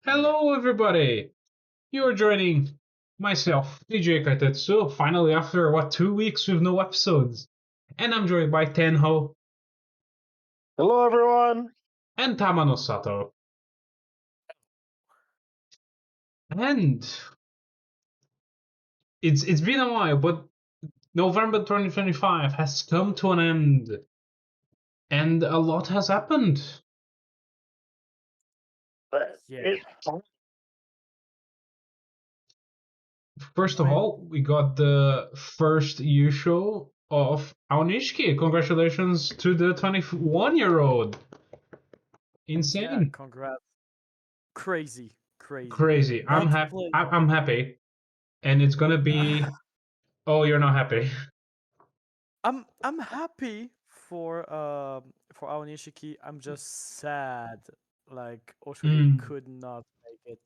Hello, everybody! You're joining myself, DJ Kaitetsu, finally after, 2 weeks with no episodes. And I'm joined by Tenho Hello, everyone. and Tamanosato. And it's been a while, but November 2025 has come to an end. And a lot has happened. Yeah. First of all, we got the first U show of Aonishiki. Congratulations to the 21-year-old. Insane. Yeah, congrats. Crazy. Crazy. I'm happy. I'm happy, and it's gonna be. Oh, you're not happy. I'm happy for Aonishiki. I'm just sad like Oshuri could not make it.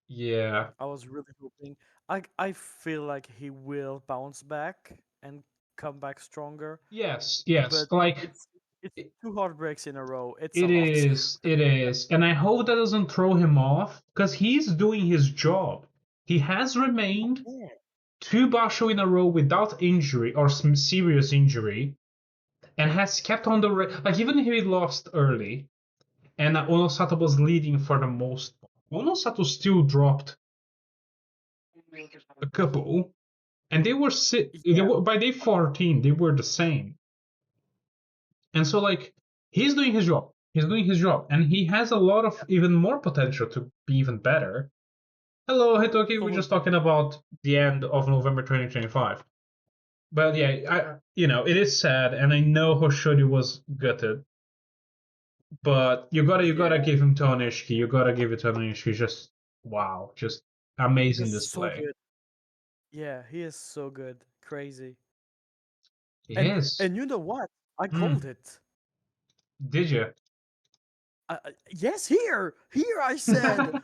Yeah. I was really hoping. I feel like he will bounce back and come back stronger. Yes. But Like it's two heartbreaks in a row. It's a it lot. is. It is, and I hope that doesn't throw him off because he's doing his job. He has remained two basho in a row without injury or some serious injury, and has kept on the like even if he lost early, and Onosato was leading for the most. Onosato still dropped a couple, and they were by day 14 they were the same. And so like he's doing his job. He's doing his job, and he has a lot of even more potential to be even better. Hello, Hitouki. We're just talking about the end of November 2025. But yeah, it is sad, and I know Hoshori was gutted. But you gotta give him to Onishiki. You gotta give it to Onishiki. Just wow, just amazing display. So good. Yeah, he is so good. Crazy. Yes. And you know what? I called it. Did you? Yes, here I said.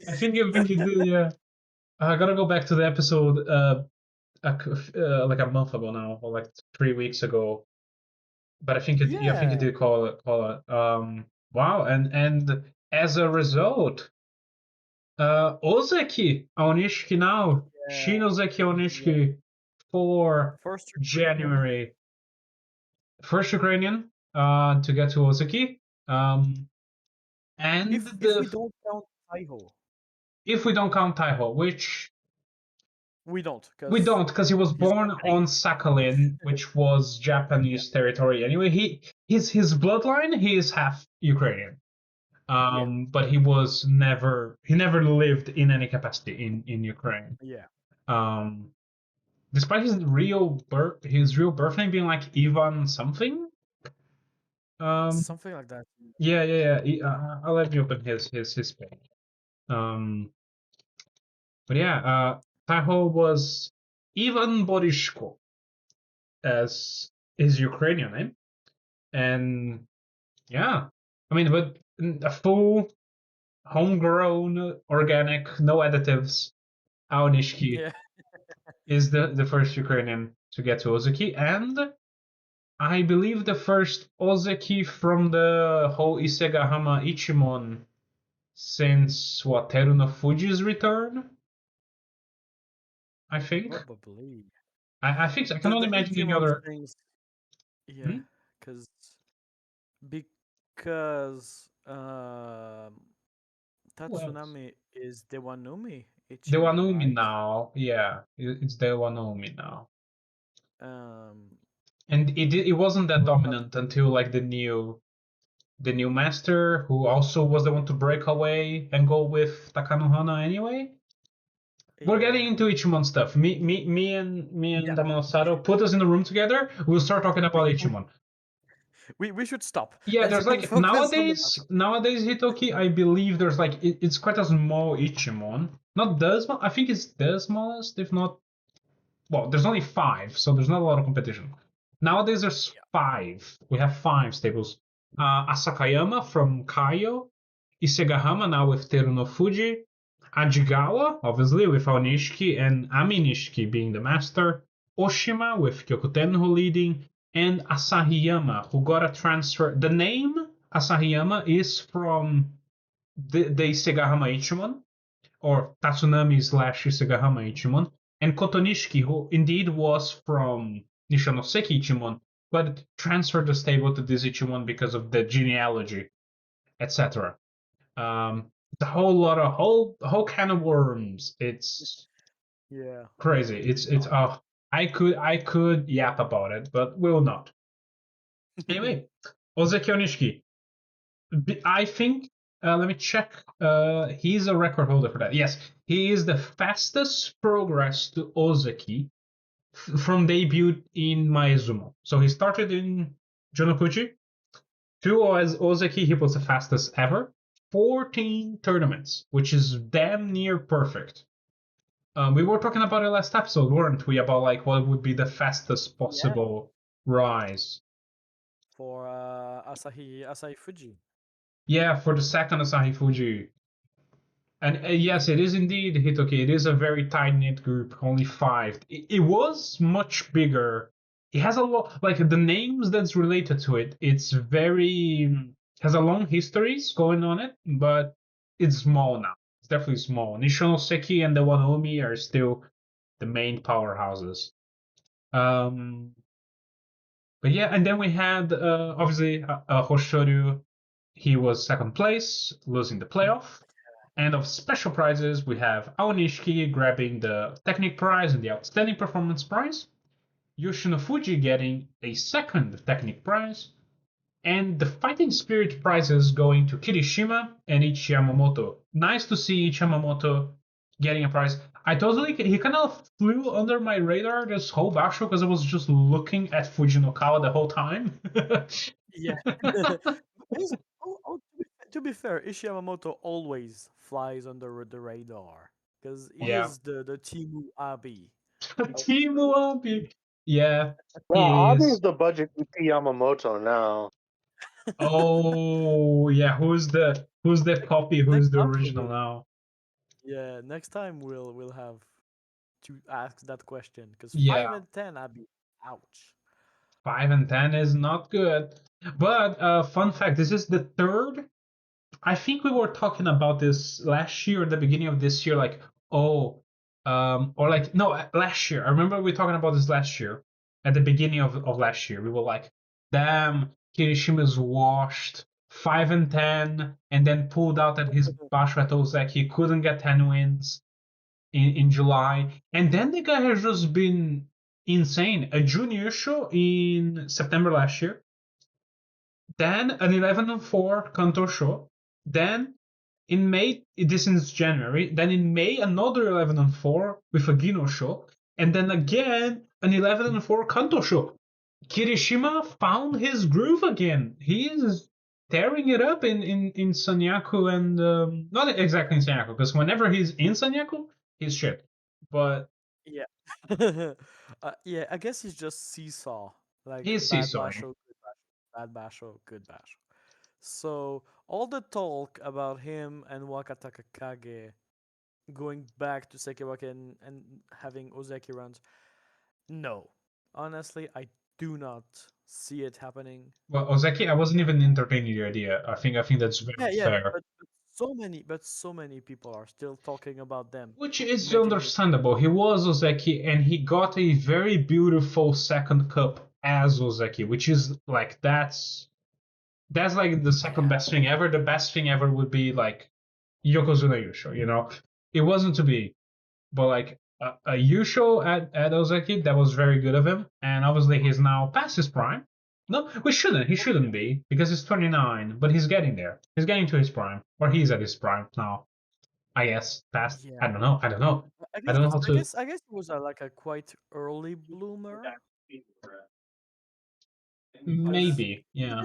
I think you did. Yeah. I gotta go back to the episode like a month ago now, or like 3 weeks ago. But I think you did call it. Wow, and as a result, Ozeki Onishiki now, Shinozeki Onishiki for January. First Ukrainian to get to Ozeki. And if we don't count Taiho. If we don't count Taiho, which we don't, because he was born on Sakhalin, which was Japanese territory anyway. His bloodline, he is half Ukrainian. But he never lived in any capacity in Ukraine. Yeah. Despite his real birth name being like Ivan something. Something like that. Yeah. I'll let you open his page. But yeah, Taiho was Ivan Borishko, as his Ukrainian name, and yeah, I mean, but a full homegrown, organic, no additives. Aonishiki is the first Ukrainian to get to Ozeki, and I believe the first Ozeki from the whole Isegahama Ichimon since Teru no Fuji's return. I think. Probably. I think so. I can only imagine any other. Things, yeah, because Tatsunami is Dewanumi. Dewanumi now, yeah, it's Dewanumi now. And it wasn't that dominant until like the new master, who also was the one to break away and go with Takanohana anyway. We're getting into Ichimon stuff. Me and Tamanosato, put us in the room together. We'll start talking about Ichimon. We should stop. Yeah, there's like nowadays Hitouki, I believe there's like it's quite a small Ichimon. Not the small. I think it's the smallest, if not. Well, there's only 5, so there's not a lot of competition. Nowadays there's 5. We have 5 stables. Asakayama from Kaio, Isegahama now with Teru no Fuji, Ajigawa, obviously, with Aonishiki and Aminishiki being the master, Oshima with Kyokutenho leading, and Asahiyama, who got a transfer. The name Asahiyama is from the Isegahama Ichimon, or Tatsunami slash Isegahama Ichimon, and Kotonishiki, who indeed was from Nishanoseki Ichimon, but transferred the stable to this Ichimon because of the genealogy, etc. The whole can of worms. It's Yeah. crazy. It's I could yap about it, but will not. Anyway, Ozeki Onishiki. I think. Let me check. He's a record holder for that. Yes, he is the fastest progress to Ozeki from debut in Maezumo. So he started in Jonopuchi. To as Ozeki, he was the fastest ever. 14 tournaments, which is damn near perfect. We were talking about it last episode, weren't we? About like what would be the fastest Yeah. possible rise. For Asahi Fuji. Yeah, for the second Asahi Fuji. And yes, it is indeed Hitouki. It is a very tight knit group, only five. It was much bigger. It has a lot, like the names that's related to it. It's very has a long histories going on it, but it's small now. It's definitely small. Nishinoseki and the Wanomi are still the main powerhouses. Um, but yeah, and then we had obviously Hoshoryu. He was second place, losing the playoff. And of special prizes, we have Aonishiki grabbing the Technic Prize and the Outstanding Performance Prize, Yoshino Fuji getting a second Technic Prize, and the Fighting Spirit prizes going to Kirishima and Ichi Yamamoto. Nice to see Ichi Yamamoto getting a prize. He kind of flew under my radar this whole basho because I was just looking at Fujinokawa the whole time. Yeah. To be fair, Ishiyamamoto always flies under the radar because he Yeah. is the Timu Abi. Timu Abi. Yeah, Well, he Abi is. is the budget Yuki Yamamoto now. Oh yeah, who's the copy? Who's Next the original episode, now? yeah, next time we'll have to ask that question because Yeah, 5 and 10 Abi, ouch. 5 and 10 is not good. But fun fact: this is the third. I think we were talking about this last year, at the beginning of this year, like oh, or like no, last year. I remember we talking about this last year, at the beginning of last year. We were like, damn, Kirishima's washed. 5 and 10, and then pulled out at his Basho at Ozeki. He couldn't get 10 wins in July, and then the guy has just been insane. A junior show in September last year, then an 11-4 Kanto show, then in May, this is January, then in May another 11-4 with a Gino show, and then again an 11-4 Kanto show. Kirishima found his groove again. He is tearing it up in Sanyaku and not exactly in Sanyaku because whenever he's in Sanyaku, he's shit. But Yeah. Yeah, I guess he's just seesaw. Like he's bad seesawing. basho, good basho, bad basho, good basho. So all the talk about him and Wakataka Kage going back to Sekewake and having Ozeki runs, no. Honestly, I do not see it happening. Well, Ozeki, I wasn't even entertaining the idea. I think that's Yeah, very yeah, fair. but so many people are still talking about them Which is making it. understandable. He was Ozeki and he got a very beautiful second cup as Ozeki, which is like that's like the second Yeah, best thing ever. The best thing ever would be like Yokozuna Yusho. It wasn't to be, but like a Yusho at Ozeki, that was very good of him. And obviously he's now past his prime. No, we shouldn't. He shouldn't be because he's 29, but he's getting there. He's getting to his prime, or he's at his prime now. I guess past. I yeah. don't know. I don't know. I I guess don't know how to. I guess he was like a quite early bloomer because Maybe. Yeah.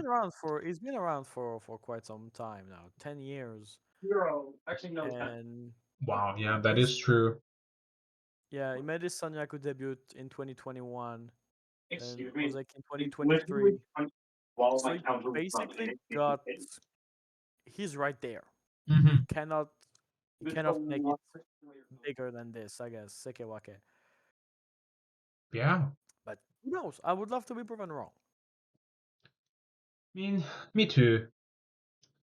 he's been around for quite some time now, 10 years, and Wow. Yeah, that he's is true. yeah he made his Sanyaku debut in 2021, then Ozeki in 2023. So he basically got he's right there. He Hmm. cannot make it bigger than this, I guess, Sekewake. Yeah. But who knows? I would love to be proven wrong. I mean, me too.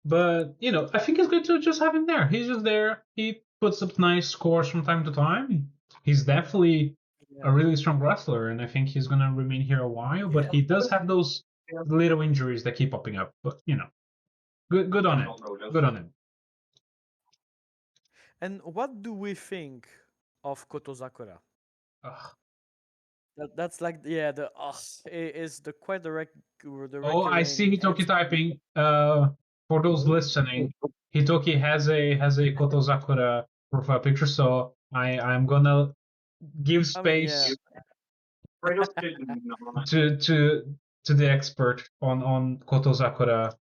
But I think it's good to just have him there. He's just there. He puts up nice scores from time to time. He's definitely a Yeah. really strong wrestler, and I think he's gonna remain here a while. But Yeah. he does have those little injuries that keep popping up. But good on him. Good on him. And what do we think of Kotozakura? Ugh. That's like, yeah, the is the quite the Oh, I see recurring Hitoki answer. typing. For those listening, Hitoki has a Kotozakura profile picture, so I'm gonna give I mean, yeah. space to the expert on Kotozakura.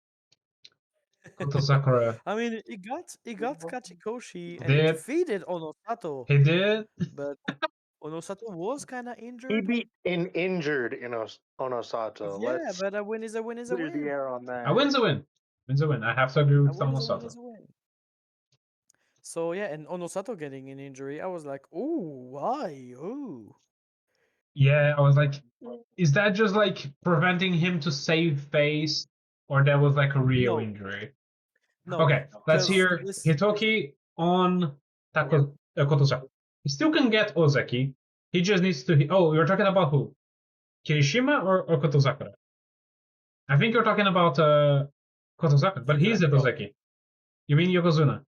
I mean, he got Kachikoshi He and he did. defeated Onosato, He did. but Onosato was kind of He injured. beat an injured Onosato. Yeah, Let's but a win is a win is a clear the win. air on A that. win's a win. Win's a win. I have to agree A with win is a win Tamanosato. is a win. So yeah, and Onosato getting an injury, I was like, ooh, why? Ooh. Yeah, I was like, is that just like preventing him to save face, or that was like a real No, injury? no, Okay, let's because hear this Hitoki on Kotosaki. He still can get Ozeki. He just needs to. Oh, you're talking about who? Kirishima or Kotozakura? I think you're talking about Kotozakura, but he's exactly. at Ozeki. You mean Yokozuna?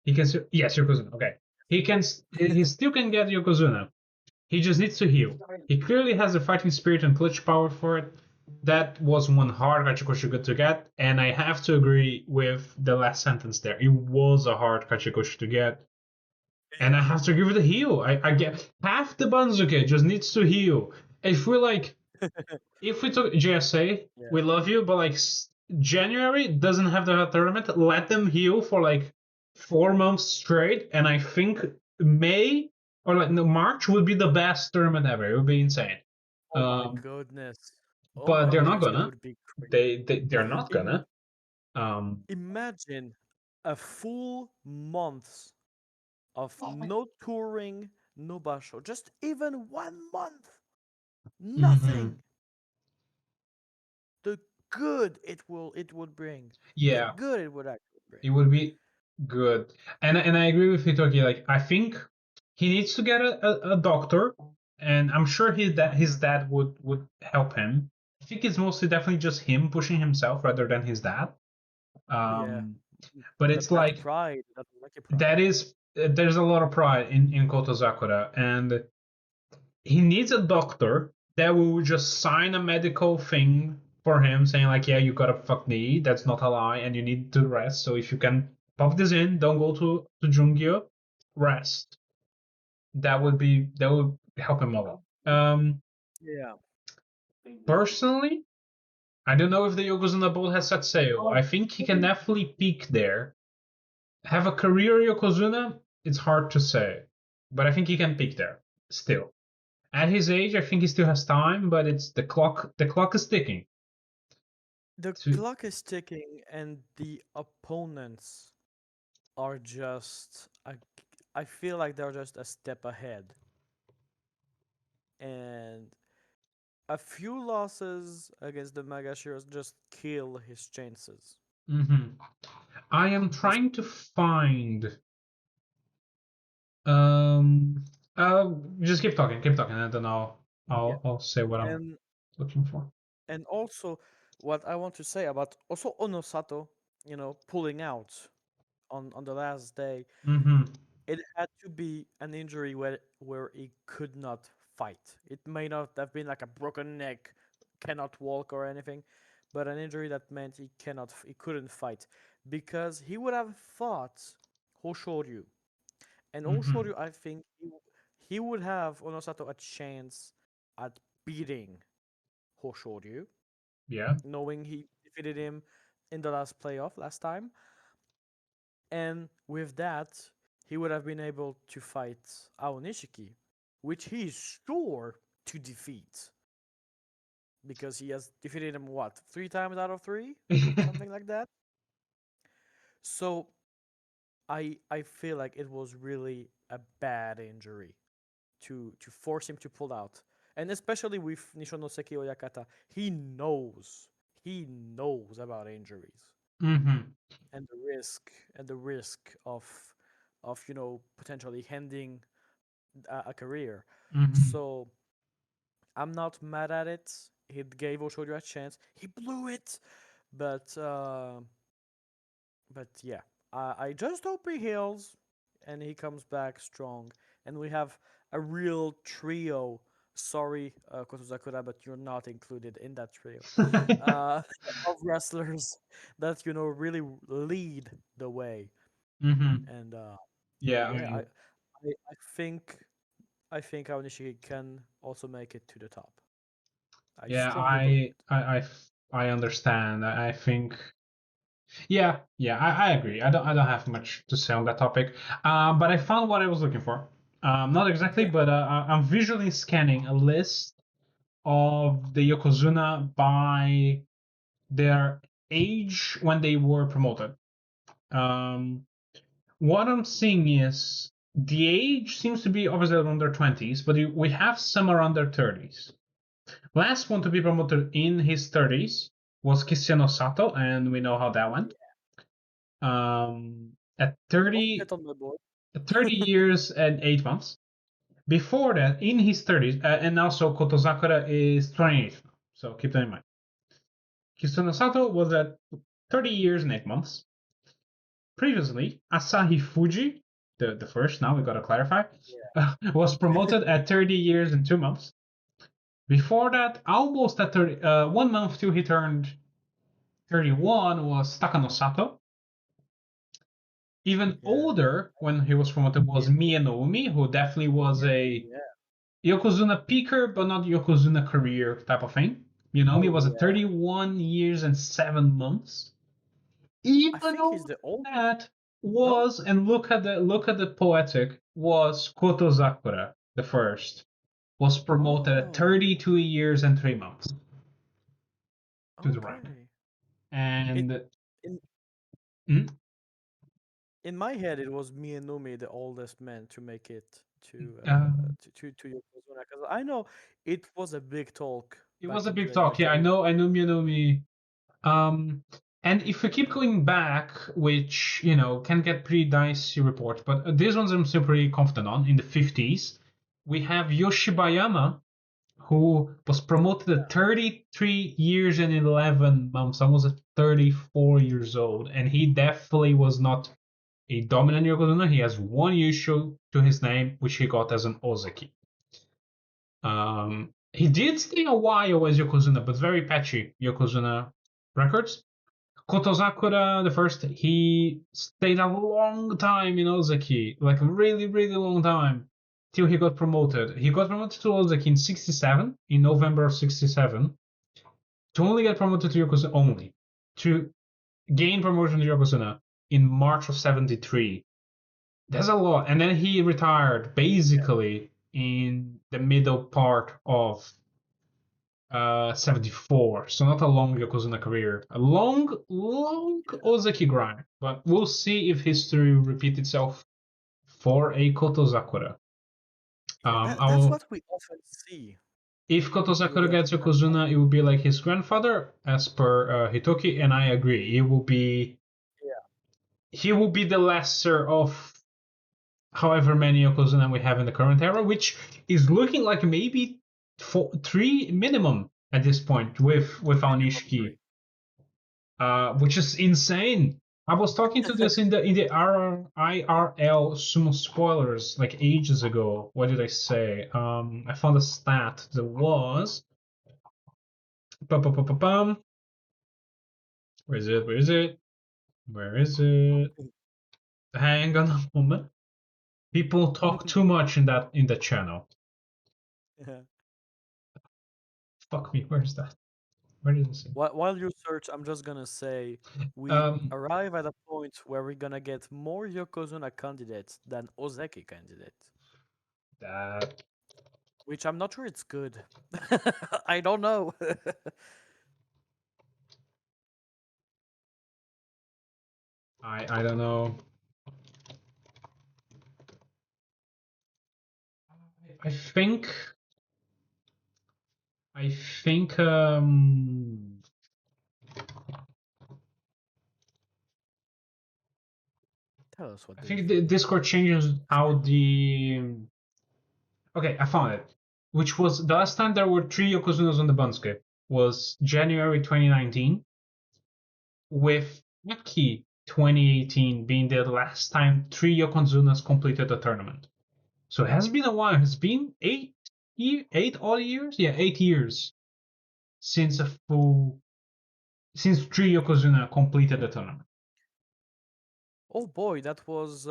He can. Yes, Yokozuna. Okay. He can. He still can get Yokozuna. He just needs to heal. He clearly has the fighting spirit and clutch power for it. That was one hard Kachikoshi to get, and I have to agree with the last sentence there. It was a hard Kachikoshi to get, and I Yeah. have to agree with the heal. I get half the Banzuke just needs to heal. If we like, if we took JSA, Yeah. we love you, but like January doesn't have the tournament. Let them heal for like 4 months straight, and I think May or like no, March would be the best tournament ever. It would be insane. Oh my Um, goodness. Oh but my they're not goodness, it gonna. would be crazy. They're not Im- gonna. Um, Imagine a full month of no touring, no basho, just even 1 month, mhm. nothing. The good it would bring, the Yeah, good it would actually bring. it would be good. And I agree with Hitoki. Like I think he needs to get a doctor, and I'm sure his dad would help him. I think it's mostly definitely just him pushing himself rather than his dad. Oh yeah, Um, but it's that like pride, that lucky pride. that is there's a lot of pride in Koto Sakura, and he needs a doctor that will just sign a medical thing for him saying like, yeah, you got a fucked knee, that's not a lie, and you need to rest. So if you can pop this in, don't go to Jungyo, rest. That would help him a lot. Yeah, Personally, I don't know if the Yokozuna boat has set sail. I think he can definitely peak there. Have a career Yokozuna, it's hard to say, but I think he can peak there still. At his age, I think he still has time, but it's the clock. The clock is ticking. the To, clock is ticking, and the opponents are just. I feel like they're just a step ahead, and a few losses against the Magashiros just kill his chances. mhm. I am Es- trying to find. Um. Just keep talking, and then yeah, I'll say what I'm and looking for. also what I want to say about also Onosato, pulling out on the last day, Mm-hmm. it had to be an injury where he could not fight. It may not have been like a broken neck, cannot walk or anything, but an injury that meant he couldn't fight because he would have fought Hoshoryu. And Mm-hmm. Hoshoryu, I think he would have Onosato a chance at beating Hoshoryu, Yeah. knowing he defeated him in the last playoff last time. And with that, he would have been able to fight Aonishiki, which he is sure to defeat because he has defeated him, what, 3 times out of 3? Something like that. So I feel like it was really a bad injury to force him to pull out. And especially with Nishonoseki Oyakata, he knows about injuries Mm-hmm. and the risk of potentially ending a career. Mm-hmm. So I'm not mad at it. He gave Oshoju a chance. He blew it, but yeah, I just hope he heals and he comes back strong, and we have a real trio. Sorry, Kotozakura, but you're not included in that trio uh, of wrestlers that really lead the way. Mm-hmm. And Yeah, I yeah, I mean, I, I think I think Aonishiki can also make it to the top. I yeah, strongly believe it. I understand. I think, yeah, I agree. I don't have much to say on that topic. But I found what I was looking for. Not exactly, but I'm visually scanning a list of the Yokozuna by their age when they were promoted. Um, what I'm seeing is the age seems to be obviously around their 20s, but we have some around their 30s. Last one to be promoted in his 30s was Cristiano Sato, and we know how that went. At Also 30, get on the board. 30 years and 8 months. Before that, in his 30s, and also Kotozakura is 28, so keep that in mind. Cristiano Sato was at 30 years and 8 months. Previously, Asahi Fuji, the first, now we gotta clarify, was promoted at 30 years and 2 months. Before that, almost at 30, 1 month till he turned 31 was Takanosato. Even Yeah. older when he was promoted was Yeah. Mie no Umi, who definitely was a Yeah. Yokozuna peaker, but not Yokozuna career type of thing. Mie Oh was at yeah. 31 years and 7 months. I Even think he's older the than oldest. that No? was, and look at the poetic, was Kotozakura the first, was promoted at Oh, 32 years and 3 months to the rank. okay. It And in mm, in my head it was Mienumi, the oldest man, to make it uh, to Yokozuna, because I know it was a big talk it was back a in the big days. talk. Like Yeah, I every know, Mie. Um, and if we keep going back, which can get pretty dicey reports, but these ones I'm still pretty confident on. In the 50s, we have Yoshibayama, who was promoted at 33 years and 11 months, almost at 34 years old, and he definitely was not a dominant Yokozuna. He has one Yushu to his name, which he got as an Ozeki. He did stay a while as Yokozuna, but very patchy Yokozuna records. Kotozakura, the first, he stayed a long time in Ozeki, like a really, really long time, till he got promoted. He got promoted to Ozeki in 67, in November of 67, to only get promoted to Yokozuna only, to gain promotion to Yokozuna in March of 73. That's a lot. And then he retired basically in the middle part of 74. So not a long Yokozuna career. A long, long Ozeki grind. But we'll see if history will repeat itself for a Kotozakura. yeah, that's I'll, what we often see if with people Kotozakura that gets are not. Yokozuna, it will be like his grandfather, as per Hitouki, and I agree. Yeah, He will be the lesser of however many Yokozuna we have in the current era, which is looking like maybe three minimum at this point with minimum Aonishiki, three. which is insane. I was talking to this in the IRL Sumo spoilers like ages ago. What did I say? I found a stat that was bum. Where is it? Where is it? Where is it? Hang on a moment. People talk too much in that channel. Fuck me. Where's that? Where did it say? While you search, I'm just gonna say we Um, arrive at a point where we're gonna get more Yokozuna candidates than Ozeki candidates, that which I'm not sure it's good. I don't know. I don't know. I think I think Tell us what I do you think think. the Discord changes how the. Okay, I found it. Which was the last time there were 3 Yokozunas on the Bunsuke was January 2019, with Aki 2018 being the last time 3 Yokozunas completed the tournament. So it has been a while. It's been 8 odd years? Yeah, 8 years since since 3 Yokozuna completed the tournament. Oh boy, that was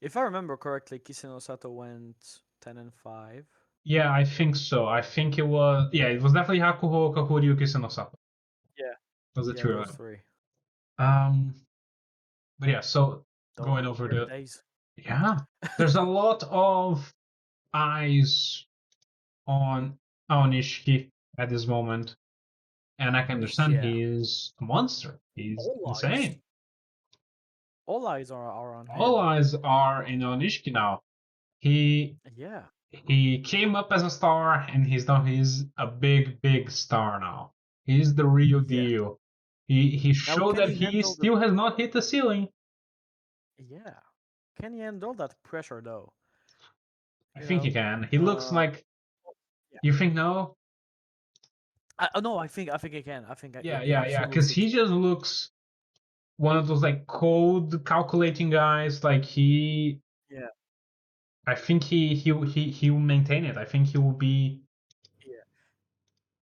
if I remember correctly, Kisenosato went 10-5. Yeah, I think so. I think it was. Yeah, it was definitely Hakuho, Kakuryu, Kisenosato. Yeah. Those are Yeah, three of those them. three. Um, but yeah, so Those going over were the the days. yeah, there's a lot of eyes on Aonishiki at this moment, and I can understand Yeah. he is a monster. He's All eyes. insane. All eyes are on All him. eyes are in Aonishiki now. He Yeah. he came up as a star, and he's a big star now. He's the real Yeah. deal. He Now showed can that he he handle the still has not hit the ceiling. Yeah. Can he handle that pressure though? I You think he know? can. He looks like. Yeah. You think no? No, I think he can. I think Yeah, he yeah. Because absolutely he can. just looks one of those like cold calculating guys. Like he, Yeah. I think he will maintain it. I think he will be Yeah.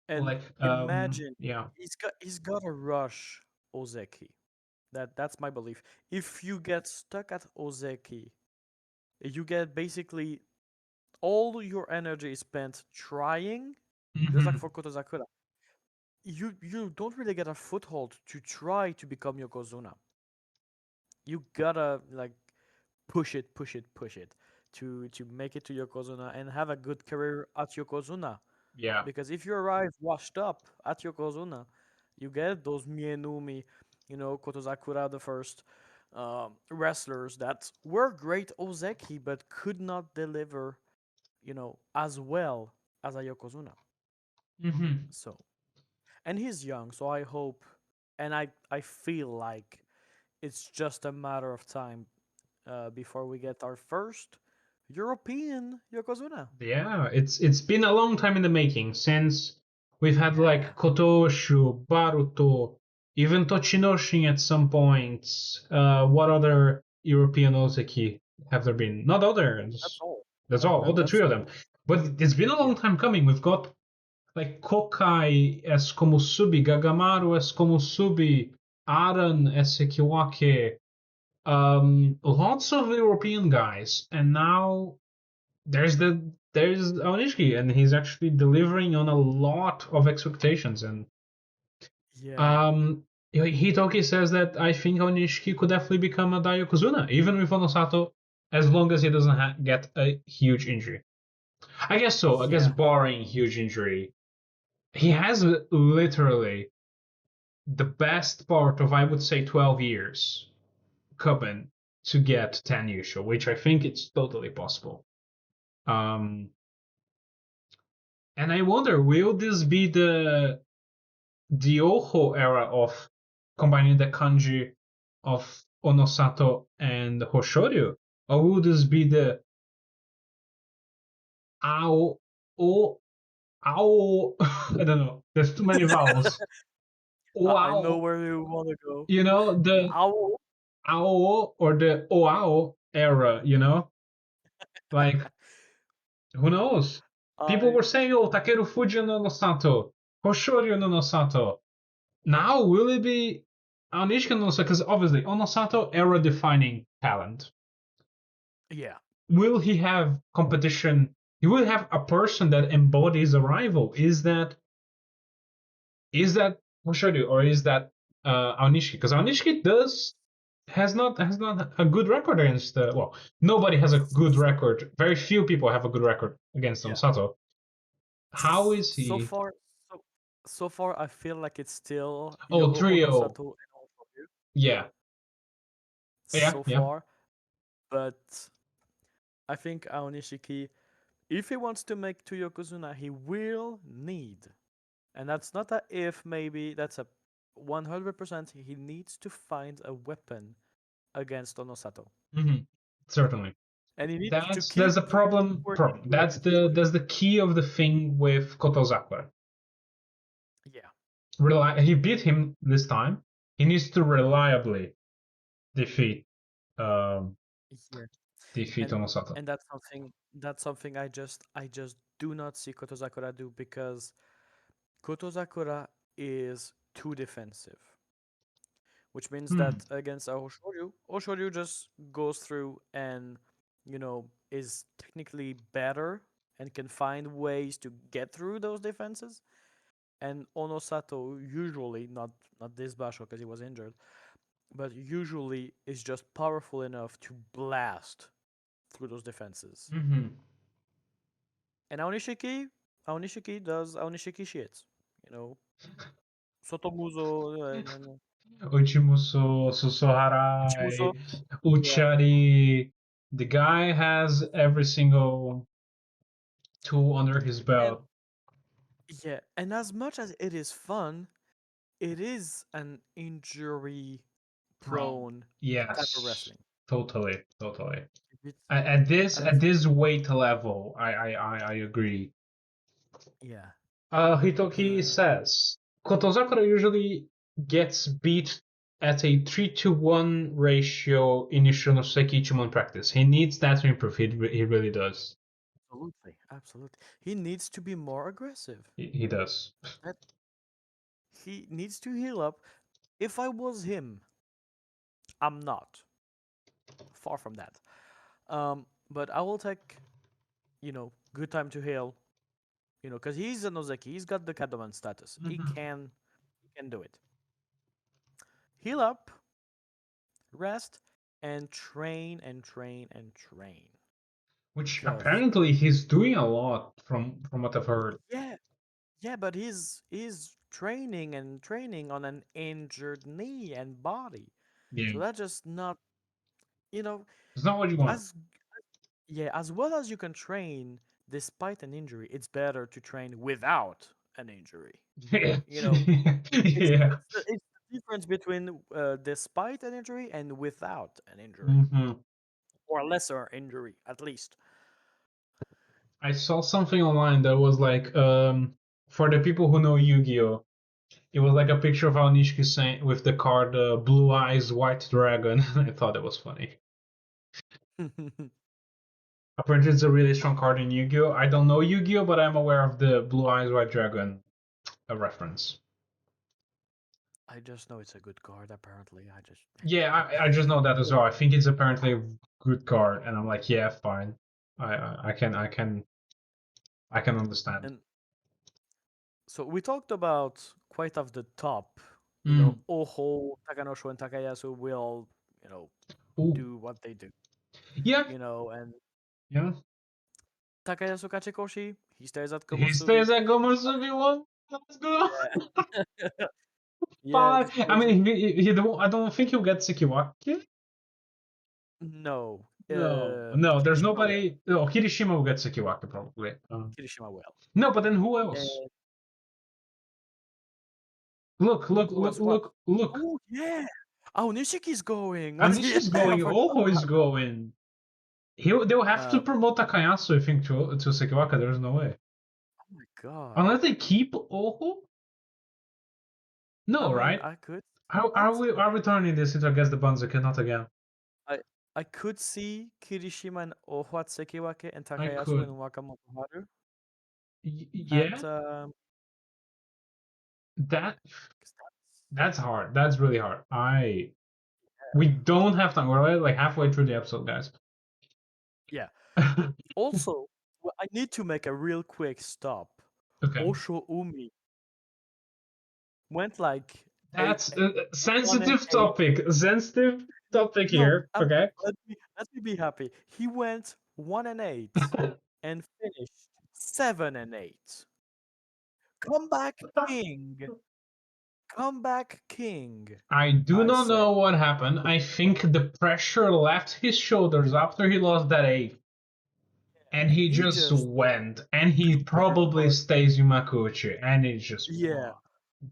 And like imagine yeah. he's got to rush Ozeki. That's my belief. If you get stuck at Ozeki, you get basically all your energy is spent trying, just like Hmm. for Kotozakura. You don't really get a foothold to try to become Yokozuna. You gotta like push it to make it to Yokozuna and have a good career at Yokozuna. Yeah. Because if you arrive washed up at Yokozuna, you get those Mienumi, Kotozakura, the first wrestlers that were great Ozeki but could not deliver, as well as a Yokozuna. Hmm. So, and he's young, so I hope, and I feel like it's just a matter of time before we get our first European Yokozuna. Yeah. It's been a long time in the making since we've had Yeah, like Kotoshu, Baruto, even Tochinoshin at some points. What other European Ozeki have there been? Not that's others. all. That's all the three That's of them. all. But it's been a Yeah, long time coming. We've got like Kokai as Komusubi, Gagamaru as Komusubi, Aran as Sekiwake, lots of European guys, and now there's Aonishiki, and he's actually delivering on a lot of expectations. And yeah, um, Hitouki says that I think Aonishiki could definitely become a Daiokozuna, even with Onosato, as long as he doesn't get a huge injury. I guess so. I guess yeah, barring huge injury, he has literally the best part of I would say 12 years coming to get 10 Yusho, which I think it's totally possible. Um, and I wonder, will this be the Oho era of combining the kanji of Onosato and Hoshoryu, or will this be the Ao O Ao? I don't know. There's too many vowels. I know Wow, where you want to go. the Owl. Ao or the Oao era, Like, who knows? People I were saying, oh, Takeru Fuji no Nosato, Hoshoryu no Nosato. Now, will it be Onishika no Nosato? Because obviously, Onosato era defining talent. Yeah, Will he have competition? He will have a person that embodies a rival. Is that Hoshoryu or is that Onishiki? Because Onishiki has not a good record against well, nobody has a good so record. Very few people have a good record against yeah. Onosato. How is So he? far, so far, I feel like it's still Oh, Onosato trio. and Onosato Yeah, yeah, so yeah. far, but I think Aonishiki, if he wants to make to Yokozuna, he will need, and that's not a if maybe, that's a 100%. He needs to find a weapon against Onosato. Certainly. And he needs to That's keep the problem. before he Problem. do anything. That's the key of the thing with Kotozakura. Yeah. He beat him this time. He needs to reliably defeat um, Yeah. defeat Onosato. And that's something I just do not see Kotozakura do, because Kotozakura is too defensive. Which means that against Oshoryu just goes through and, is technically better and can find ways to get through those defenses. And Onosato usually, not this Basho because he was injured, but usually is just powerful enough to blast through those defenses. And Aonishiki does Aonishiki shit. Sotomuzo, Uchimuso, Ichimuso. Susoharai, Yeah. Uchari. The guy has every single tool under his And belt. yeah, and as much as it is fun, it is an injury prone type of Yes, wrestling. totally. It's, At as this weight level, I agree. yeah. Hitoki says Kotozakura usually gets beat at a 3-to-1 ratio in Ishinoseki Ichimon practice. He needs that to improve. He really does. Absolutely. He needs to be more aggressive. He does. That he needs to heal up. If I was him, I'm not. Far from that. But I will take, good time to heal. Because he's a Nozeki. He's got the Kadoman status. He can do it. Heal up, rest, and train and train and train. Which apparently he's doing a lot from what I've heard. Yeah, but he's training and training on an injured knee and body. Yeah. So that's just not, It's not what you want. As well as you can train despite an injury, it's better to train without an injury. Yeah. It's Yeah. the difference between despite an injury and without an injury, or a lesser injury at least. I saw something online that was like, for the people who know Yu-Gi-Oh, it was like a picture of Aonishiki saying with the card Blue Eyes White Dragon. I thought it was funny. Apparently, it's a really strong card in Yu-Gi-Oh. I don't know Yu-Gi-Oh, but I'm aware of the Blue Eyes White Dragon reference. I just know it's a good card. Apparently, I just know that as well. I think it's apparently a good card, and I'm like, yeah, fine. I can understand. And so we talked about quite off the top. Oho, Takanosho, and Takayasu will, do what they do. Yeah. And Yeah. Takayasu Kachikoshi, he stays at Komusubi. He stays at Komusubi 1. Let's go. Yeah. I mean, I don't think he'll get Sekiwake. No. No, there's nobody. Oh, Kirishima will get Sekiwake probably. Kirishima will. No, but then who else? Look. Oh, yeah. Oh, Nishiki's going. Nishiki's going. Oho is going. They'll have to promote Takayasu, I think, to Sekiwaka. There's no way. Oh my god. Unless they keep Oho? No, right? I could. How are we turning this into against the Banzuke? Not again. I could see Kirishima and Oho at Sekiwake and Takayasu and Wakamoto Haru. Yeah. That's hard. That's really hard. We don't have time. We're like halfway through the episode, guys. Yeah. Also, I need to make a real quick stop. Okay. Osho Umi went like. That's a sensitive topic. Sensitive topic here. Okay. Let me be happy. He went 1-8 and finished 7-8. Comeback king. I do not know what happened. I think the pressure left his shoulders after he lost that 8. And he just went. And he probably stays Yumakuchi. And it's just. Yeah.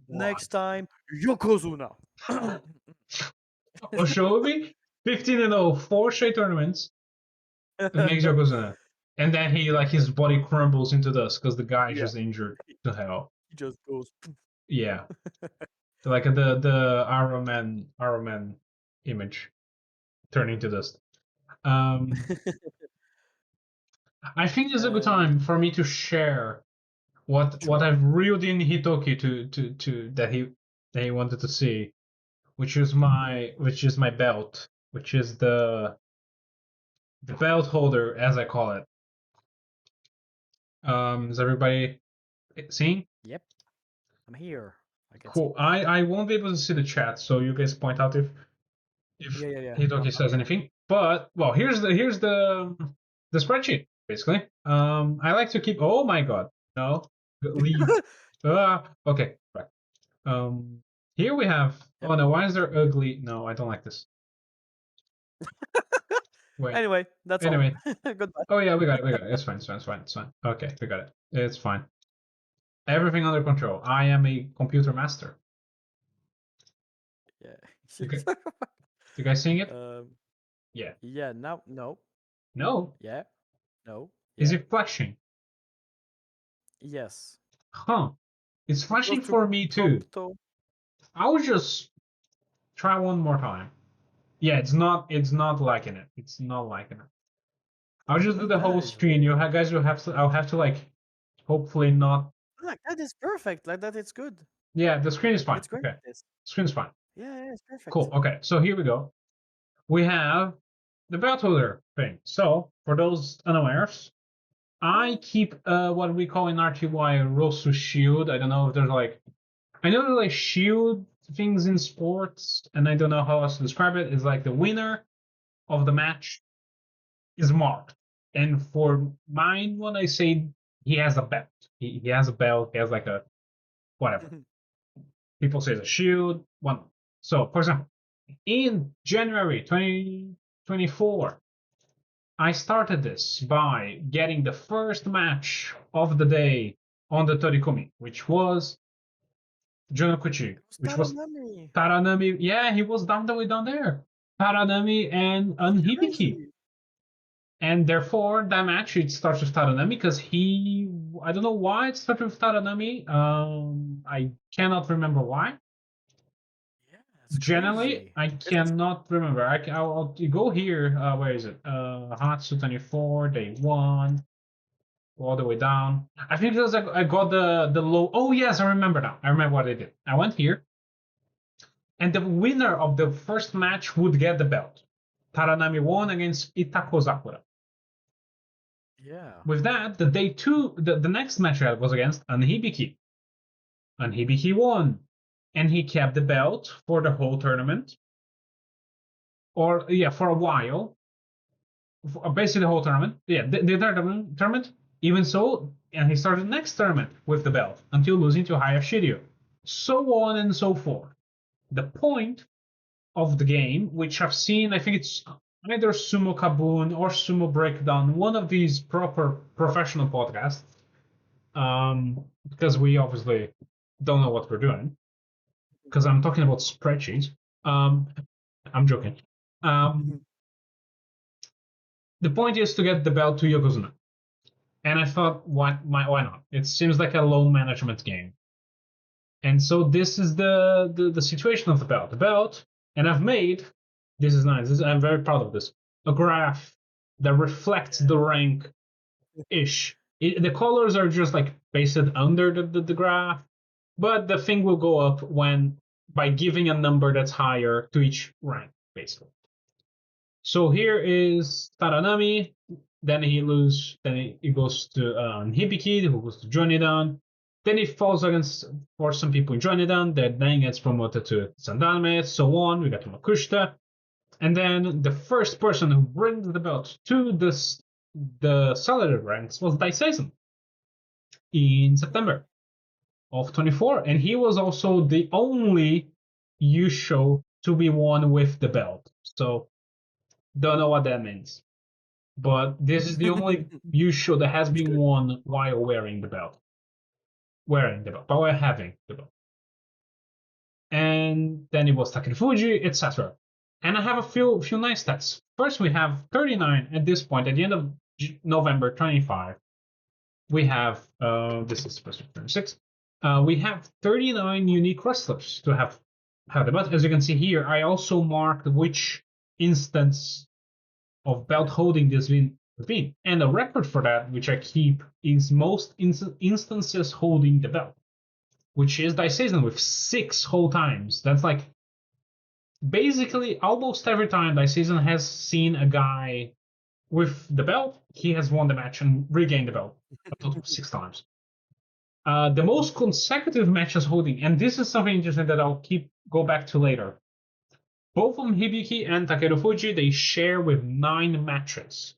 Next time, Yokozuna. Oshobi? 15-0, 4 straight tournaments against Yokozuna. And then he like his body crumbles into dust because the guy Yeah. just injured to hell. He just goes. Yeah. Like the Iron Man image turning to dust. I think it's a good time for me to share what I've reeled in Hitouki to that he wanted to see, which is my belt, which is the belt holder as I call it. Is everybody seeing? Yep. I'm here. Cool. I won't be able to see the chat, so you guys point out if Yeah. Hitouki says anything. But well, here's the spreadsheet basically. I like to keep. Oh my god, no, leave. Okay, right. Here we have. Yep. Oh no, why is there ugly? No, I don't like this. Wait. Anyway, that's Anyway. all. Goodbye. Oh yeah, we got it. It's fine. Okay, we got it. It's fine. Everything under control. I am a computer master. Yeah. You guys seeing it? Yeah. Yeah. Now, no. No. Yeah. No. Is Yeah. it flashing? Yes. Huh. It's flashing Goes to for me too. Prompto. I'll just try one more time. Yeah, it's not liking it. It's not liking it. I'll just do the whole screen. You guys will have to. I'll have to like, hopefully not. Like that is perfect. Like that, it's good. Yeah, the screen is fine. It's great. Okay, This. screen's fine. Yeah, it's perfect. Cool. Okay, so here we go. We have the belt holder thing. So for those unawares, I keep what we call in RTY a Rosu shield. I don't know if there's like, I know there's like shield things in sports, and I don't know how else to describe it. It's like the winner of the match is marked. And for mine, when I say he has a belt, he has a belt, he has like a whatever. People say it's a shield. One. So, for example, in January 2024, I started this by getting the first match of the day on the Torikumi, which was Jonokuchi, which was Taranami. Yeah, he was down the way down there. Taranami and Hibiki. And therefore, that match, it starts with Taranami because I don't know why it started with Taranami. I cannot remember why. Yeah, Generally, crazy. I cannot remember. I'll go here. Where is it? Hatsu 24, day 1, all the way down. I think because I got the low. Oh, yes, I remember now. I remember what I did. I went here, and the winner of the first match would get the belt. Taranami won against Itakozakura. Yeah. With that, the day 2, the next match I was against Anhibiki. Anhibiki won, and he kept the belt for the whole tournament. Or yeah, for a while, basically the whole tournament. Yeah, the entire tournament. Even so, and he started the next tournament with the belt until losing to Hayashiryu. So on and so forth. The point of the game, which I've seen, I think it's either Sumo Kaboon or Sumo Breakdown, one of these proper professional podcasts, because we obviously don't know what we're doing, because I'm talking about spreadsheets. I'm joking. The point is to get the belt to Yokozuna. And I thought, why not? It seems like a low management game. And so this is the situation of the belt. The belt, and I've made, this is nice, I'm very proud of this, a graph that reflects the rank-ish. The colors are just like pasted under the graph, but the thing will go up by giving a number that's higher to each rank, basically. So here is Taranami, then he goes to Hibiki, who goes to Jonidan. Then he falls against, for some people in Jonidan, that then gets promoted to Sandanme, so on. We got to Makushita. And then the first person who brings the belt to the solid ranks was Daiseizen in September of 24. And he was also the only Yusho to be won with the belt. So, don't know what that means. But this is the only Yusho that has been won while wearing the belt. While having the belt. And then it was Takefuji, etc. And I have a few nice stats. First, we have 39 at this point. At the end of November 25, we have this is supposed to be 36. We have 39 unique wrestlers to have had the belt. As you can see here, I also marked which instance of belt holding this been. And the record for that, which I keep, is most instances holding the belt, which is Daiseisen with 6 whole times. That's like basically almost every time Daiseisen has seen a guy with the belt, he has won the match and regained the belt a total of 6 times. The most consecutive matches holding, and this is something interesting that I'll go back to later. Both from Hibiki and Takerufuji, they share with 9 matches.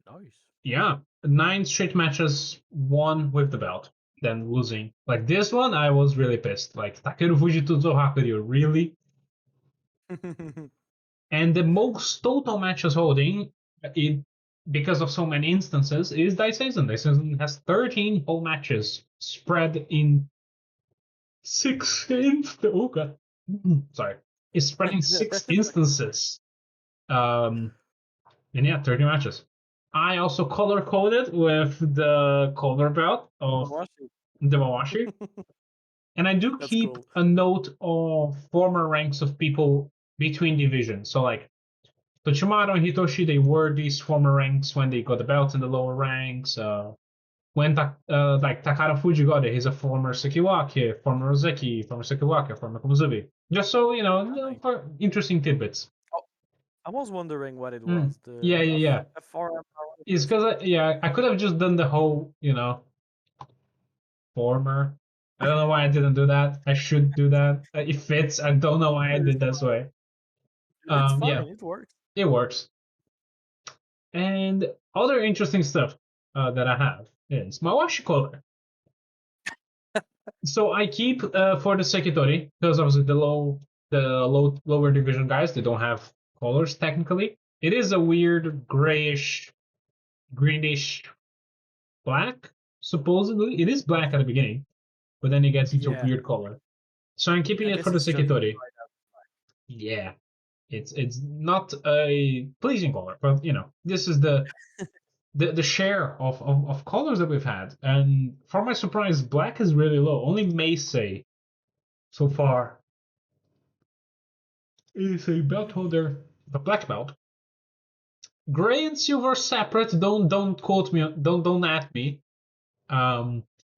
Nice. Yeah, 9 straight matches, won with the belt, then losing. Like this one, I was really pissed. Like Takerufuji to Hakuryu, really? And the most total matches holding, because of so many instances, is Daiseisen. Daiseisen has 13 whole matches spread in 6 oh god. Sorry. It's spread in 6 instances. And yeah, 30 matches. I also color coded with the color belt of the Mawashi. And I do That's keep cool. a note of former ranks of people between divisions. So like Tochimaru and Hitoshi, they were these former ranks when they got the belts in the lower ranks. When like Takara Fuji got it, he's a former Sekiwake, former Ozeki, former Sekiwake, former Komuzubi. Just so you know, for interesting tidbits. I was wondering what it was. Yeah. FRM. It's because I could have just done the whole, former. I don't know why I didn't do that. I should do that. It fits. I don't know why I did this way. It's fine. Yeah, It works. it works. And other interesting stuff that I have is my washi color. So I keep for the Sekitori because obviously lower division guys, they don't have colors technically. It is a weird grayish, greenish black. Supposedly, it is black at the beginning, but then it gets into a Yeah. weird color. So I'm keeping I it guess for the it's just Sekitori. right up. Yeah, it's not a pleasing color, but this is the share of colors that we've had, and for my surprise, black is really low. Only Meisei so far is a belt holder, a black belt. Gray and silver separate. Don't quote me. Don't at me.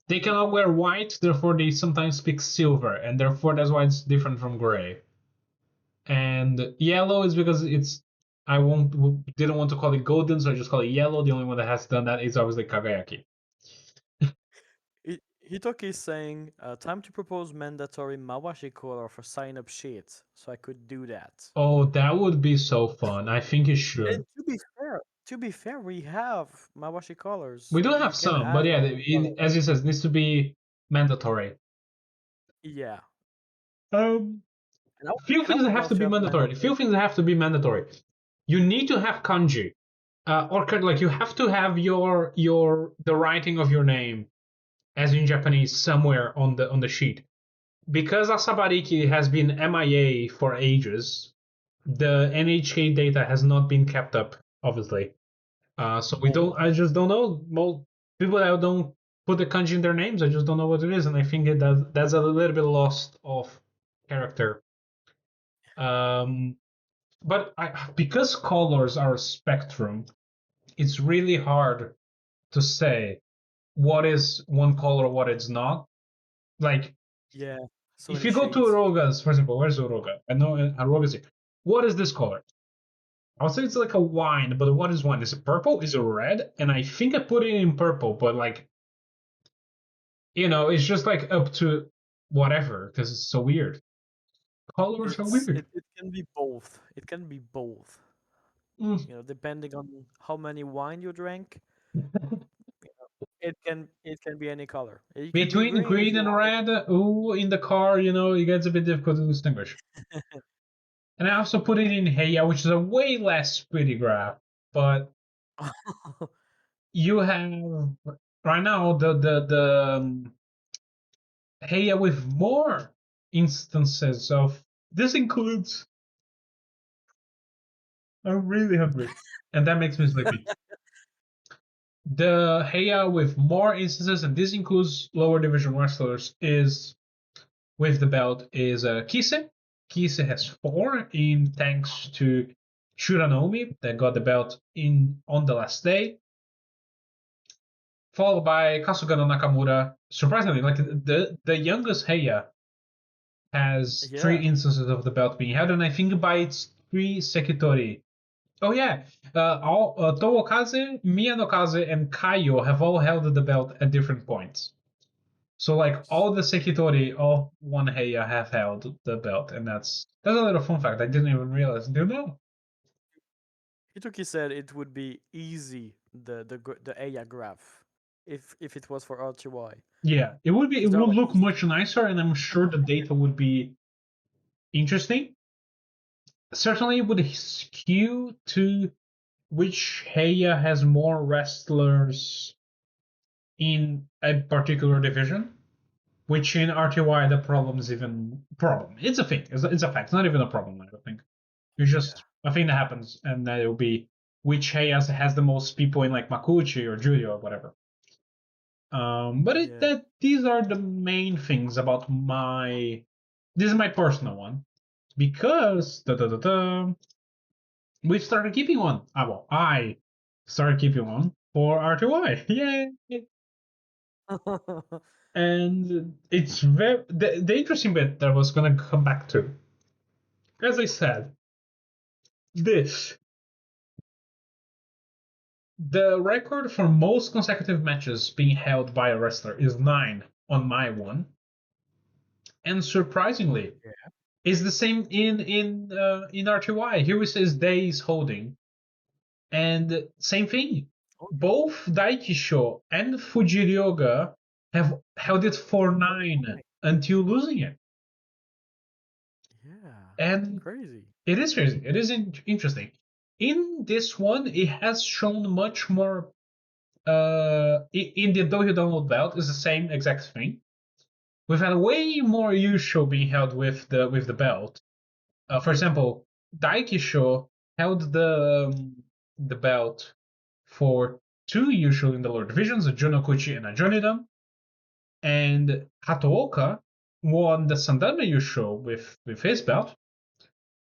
They cannot wear white, therefore they sometimes pick silver, and therefore that's why it's different from gray. And yellow is because I didn't want to call it golden, so I just call it yellow. The only one that has done that is obviously Kagayaki. Hitouki is saying, time to propose mandatory Mawashi color for sign-up sheet, so I could do that. Oh, that would be so fun. I think it should. And to be fair, we have Mawashi colors. We So do you have can some, but add yeah, color. as you said, it needs to be mandatory. Yeah. Few things that have to be mandatory. Few things that have to be mandatory. You need to have kanji, or like you have to have the writing of your name, as in Japanese, somewhere on the sheet. Because Asabariki has been MIA for ages, the NHK data has not been kept up, obviously. So we don't. I just don't know. Most people that don't put the kanji in their names, I just don't know what it is, and I think that's a little bit lost of character. But because colors are a spectrum, it's really hard to say what is one color, what it's not. Like, Yeah. So if many you go to shades. Uroga's, for example, where's Uroga? I know Uroga's here. What is this color? I'll say it's like a wine, but what is wine? Is it purple? Is it red? And I think I put it in purple, but like, it's just like up to whatever because it's so weird. Colors are weird. It can be both. It can be both. Depending on how many wine you drank, it can be any color. It can be Between green if green you and want red, in the car, it gets a bit difficult to distinguish. And I also put it in Heya, which is a way less pretty graph, but you have right now the Heya with more instances of this includes I'm really hungry, and that makes me sleepy. The Heya with more instances, and this includes lower division wrestlers, is with the belt is Kise. Kise has 4 in thanks to Shuranomi that got the belt in on the last day, followed by Kasuga no Nakamura. Surprisingly, like the youngest Heya has 3 Yeah. instances of the belt being held, and I think by its 3 Sekitori. Oh yeah, Tomokaze, Miyanokaze, and Kaio have all held the belt at different points. So like all the Sekitori of one Heya have held the belt, and that's a little fun fact. I didn't even realize. Do you know? Hitouki said it would be easy the Aya graph if it was for RTY. Yeah, it would be. It Because they're would like look much nicer, and I'm sure the data would be interesting. Certainly, it would skew to which Heya has more wrestlers in a particular division. Which in RTY the problem is even problem. It's a thing. It's a fact. It's not even a problem. I don't think. It's just a thing that happens, and that it will be which has the most people in like Makuuchi or Judio or whatever. But Yeah. these are the main things about my. This is my personal one because we've started keeping one. I started keeping one for RTY. Yay! And it's very the interesting bit that I was gonna come back to. As I said, this the record for most consecutive matches being held by a wrestler is 9 on my one, and surprisingly, Yeah. is the same in RTY. Here it says days holding, and same thing. Oh, Both Daikisho and Fujiryoga have held it for yeah. 9 until losing it, Yeah. and Crazy. it is crazy. It is interesting. In this one, it has shown much more. In the Dohyo download belt is the same exact thing. We've had way more Yusho being held with the belt. For example, Daikisho held the belt for 2 Yusho in the lower divisions, a Jonokuchi and a Jonidan, and Hatooka won the Sandame Yusho with his belt.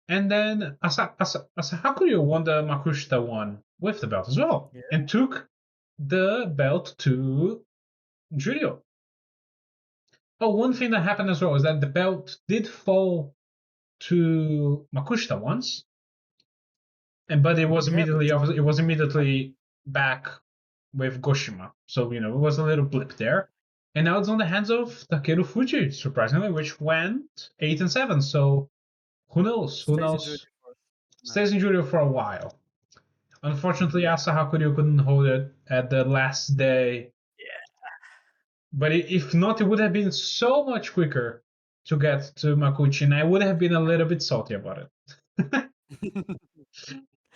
And then Asahakuryo won the Makushita one with the belt as well, Yeah. and took the belt to Jurio. Oh, one thing that happened as well is that the belt did fall to Makushita once, but it was Yeah, but immediately back with Goshima. So it was a little blip there, and now it's on the hands of Takeru Fuji, surprisingly, which went 8-7. So who knows? Who stays in Judy knows? for Stays night. in Jurio for a while. Unfortunately, Yeah. Asahakuryu couldn't hold it at the last day. But if not, it would have been so much quicker to get to Makuchi, and I would have been a little bit salty about it.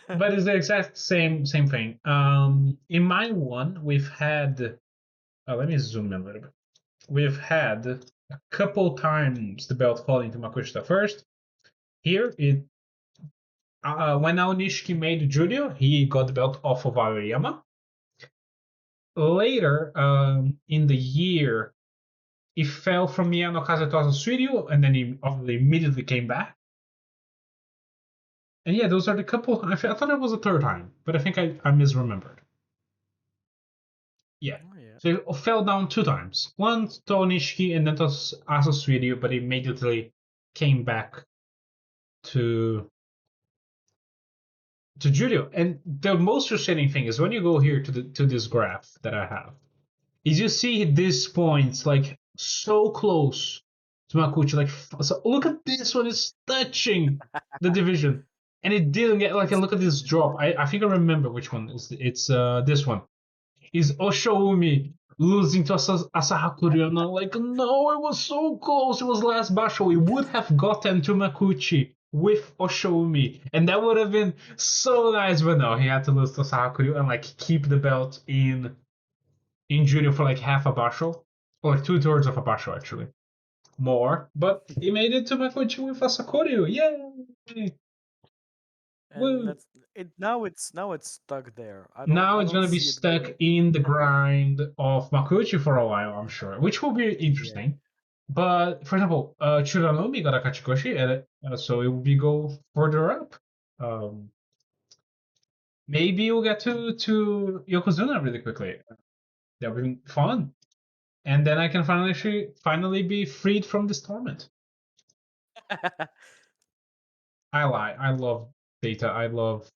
But it's the exact same thing. In my one, we've had. Let me zoom in a little bit. We've had a couple times the belt falling to Makushita first. Here, when Aonishiki made Julio, he got the belt off of Aoyama. Later in the year, it fell from Miyano Kazeto's studio, and then he immediately came back. And yeah, those are the couple. I thought it was a third time, but I think I misremembered. Yeah. Oh yeah. So it fell down 2 times. Once to Nishiki and then to Asa Studio, but immediately came back to Julio. And the most frustrating thing is when you go here to this graph that I have, is you see these points like so close to Makuchi. Like, so look at this one, it's touching the division, and it didn't get like. It's Look at this drop. I think I remember which one. It's this one. Is Oshoumi losing to Asahakuryu? And I'm like, no, it was so close. It was last Basho. We would have gotten to Makuchi with Oshoumi, and that would have been so nice. But no, he had to lose to Asahakuryu and like keep the belt in junior for like half a basho, or like 2/3 of a basho actually, more. But he made it to Makoichi with Asakuryu. Yay! and Woo. that's it. Now it's stuck there. I don't Now I it's don't gonna be see it stuck going in the anywhere. grind of Makuuchi for a while, I'm sure, which will be Yeah. interesting. But for example, Churanomi got a Kachikoshi, so it will be go further up. Um, maybe we'll get to Yokozuna really quickly. That'll be fun, and then I can finally be freed from this torment. I lie. I love data. I love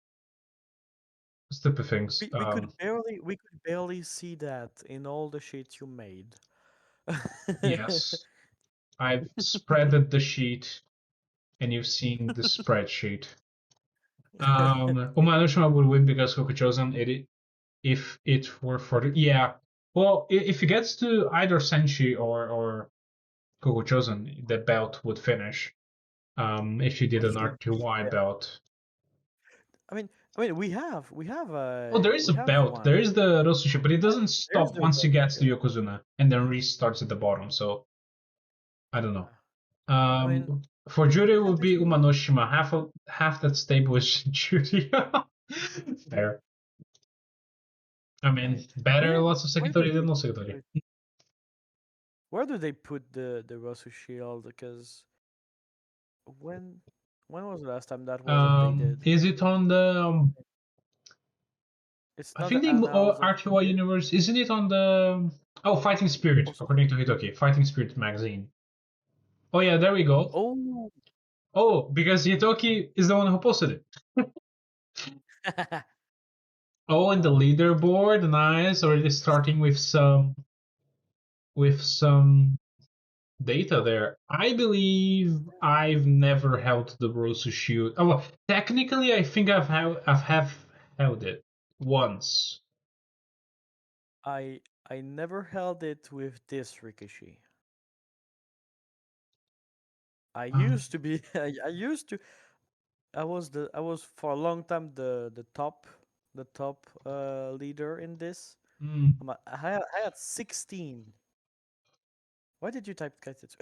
stupid things. we could barely see that in all the shit you made. Yes, I've spreaded the sheet, and you've seen the spreadsheet. Umanushima would win because Hokuchosen, if it were for the, yeah. Well, if it gets to either Senshi or Kokuchosen, the belt would finish. If you did Which an would be R2Y belt. I mean we have Oh, there is we a have belt. There one. is the Rosushi, but it doesn't There's stop the once you get to Roshio. Yokozuna and then restarts at the bottom. So I don't know. Yeah. I mean, For Judy it would be technically, Umanoshima. Half that stable is Judy. Fair. I I mean, mean, better where lots of where do Sekitori than they no put Sekitori. it? Where do they put the Rosu shield? Because when when was the last time that was updated? Is it on the? It's I not think the the Annals of RTY Spirit. universe isn't it on the? Oh, Fighting Spirit, Also, according to Hitouki, Fighting Spirit magazine. Oh yeah, there we go. oh, Oh, because Hitouki is the one who posted it. Oh, and the uh, leaderboard, nice. Already starting with some data there. I believe I've never held the Rosu Shield. Oh, well, technically, I think I've held it once. I never held it with this rikishi. I Um, used to be I used to I was for a long time the top leader in this. mm. I had 16. Why did you type Kaitetsu?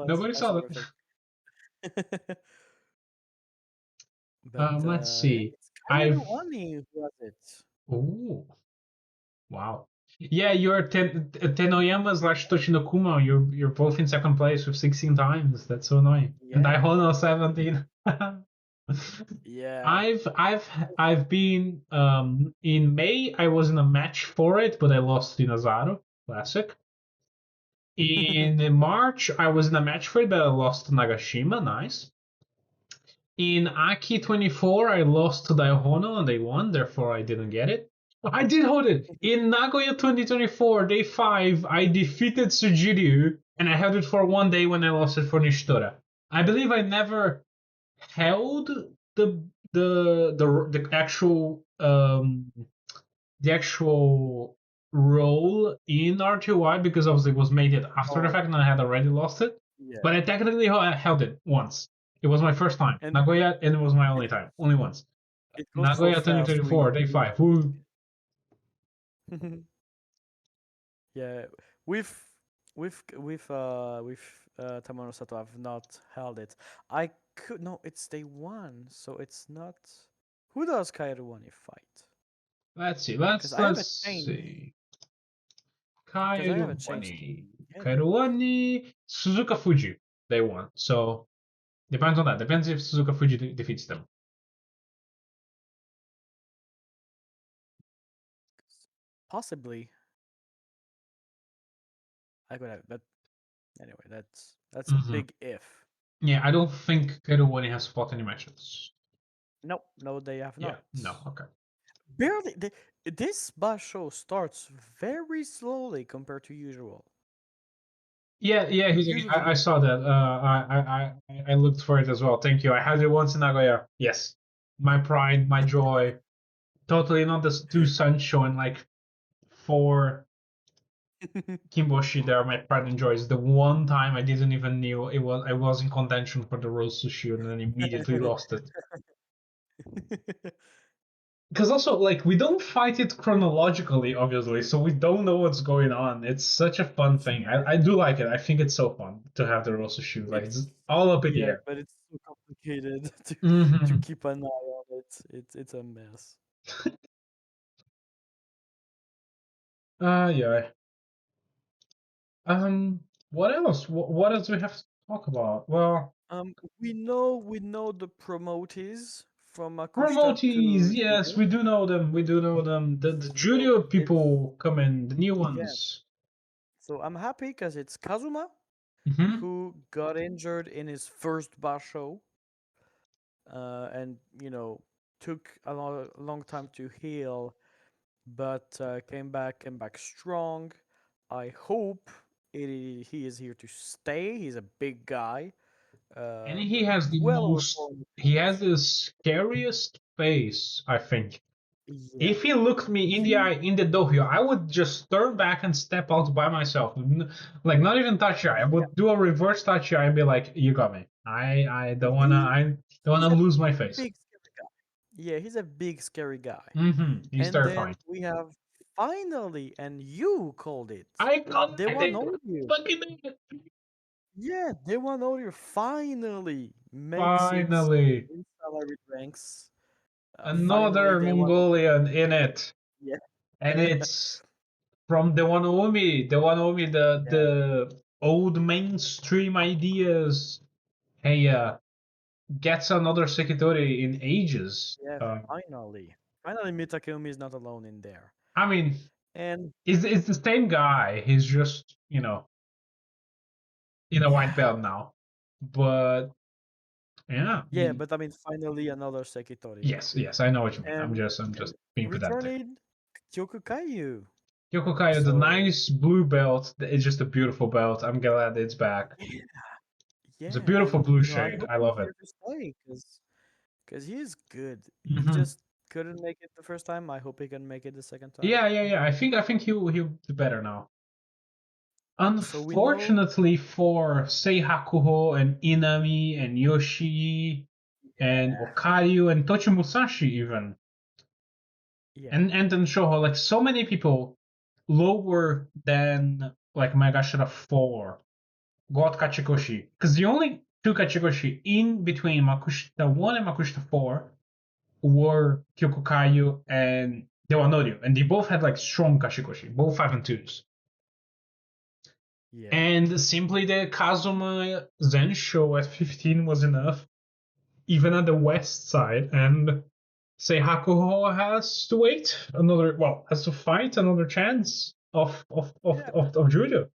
Nobody I saw saw that. everything. But Let's yeah, see. it's I've Kairwani who has it. Oh, wow. Yeah, you're Tenoyama slash Toshinokuma. You're both in second place with 16 times. That's so annoying. And Yeah, Daihono 17. yeah. I've been in May. I was in a match for it, but I lost in Azaro Classic. In March, I was in a match for it, but I lost to Nagashima. Nice. In Aki 24, I lost to Daihono and they won, therefore I didn't get it. I did hold it. In Nagoya 2024, day 5, I defeated Sujiryu and I held it for one day when I lost it for Nishitora. I believe I never held the actual the actual role in R2Y because obviously it was made it after the Oh, fact and I had already lost it. yeah. But I technically held it once. It was my first time. And Nagoya, and it was my it only time. Only once. it goes so Nagoya fast. We 2024, day 5. Woo. yeah, with with Tamanosato, I've not held it. I could no, it's day one, so it's not. Who does Kairwani fight? Let's see. Because Let's I have a let's chain. see. Because I have a change to Kairuwani. get it. Kairuwani. Suzuka Fuji. They won. So depends on that. Depends if Suzuka Fuji defeats them. Possibly, I could have, but anyway, that's a Hmm. big if. Yeah, I don't think Kairuwani has fought any matches. No, no, they have Yeah, not. no, okay. Barely. This basho starts very slowly compared to usual. Yeah, he's like, Usually, I saw that. I looked for it as well. Thank you. I had it once in Nagoya. Yes, my pride, my joy. Totally not the two suns showing like four Kimboshi there. My pride and joy is the one time I didn't even knew it was I was in contention for the Rose Sushi and then immediately lost it. because also like we don't fight it chronologically, obviously, so we don't know what's going on. It's such a fun thing. I do like it. I think it's so fun to have the Rosa shoot. Like it's It's all up in the yeah, air. but it's so complicated to Mm-hmm. keep an eye on it. It's a mess. Yeah. Um. What else? What else do we have to talk about? Well, We know the promotees from Makushita promotees. to Yes, here. we do know them. We do know them. The So Judio it's people come in. The new yeah. ones. So I'm happy because it's Kazuma Mm-hmm. who got injured in his first basho, and took a long time to heal, but came back strong. I hope he is here to stay. He's a big guy, And he has the well over most. 400 He has pounds. the scariest face, I think. Yeah, If he looked me in the he eye in the dohyo, I would just turn back and step out by myself. Like not even touch eye. I yeah would do a reverse touch eye and be like, "You got me. I don't wanna. he I don't he's wanna a lose my face." big scary guy. Yeah, he's a big scary guy. Mm-hmm. He's And then terrifying. we have finally, and you called it, I got. the I one did audio. fucking did it. Yeah, the one audio finally makes its Finally, in salary ranks. Finally, another they want. Mongolian in it, Yeah, and it's from the Wanomi. The Wanomi, yeah, the old mainstream ideas. Hey, gets another Sekitori in ages. yeah. Finally, Mitakumi is not alone in there. I mean, And it's the same guy. He's just in a white yeah, belt now. But yeah, yeah. But I mean, finally another Sekitori. yes, I know what you mean. I'm And just and being pedantic. returning Kyokukayu. Yokokai, the So nice blue belt. It's just a beautiful belt. I'm glad it's back. yeah, It's a yeah. beautiful And blue I shade. hope I he's love it. here to stay because he is good. He Hmm. just couldn't make it the first time. I hope he can make it the second time. Yeah. I think he'll do better now. So we know, Unfortunately for Seihakuho and Inami and Yoshi and yeah, Okayu and Tochi Musashi even yeah, and then Shoho, like so many people lower than like Megashira 4 got Kachikoshi. Because the only two Kachikoshi in between Makushita 1 and Makushita 4 were Kyokukayu and Dewanoryu, and they both had like strong Kachikoshi, both 5 and 2s. yeah. And simply the Kazuma Zen show at 15 was enough, even at the west side. And say Hakuho has to wait another, well, has to fight another chance Yeah. of judo.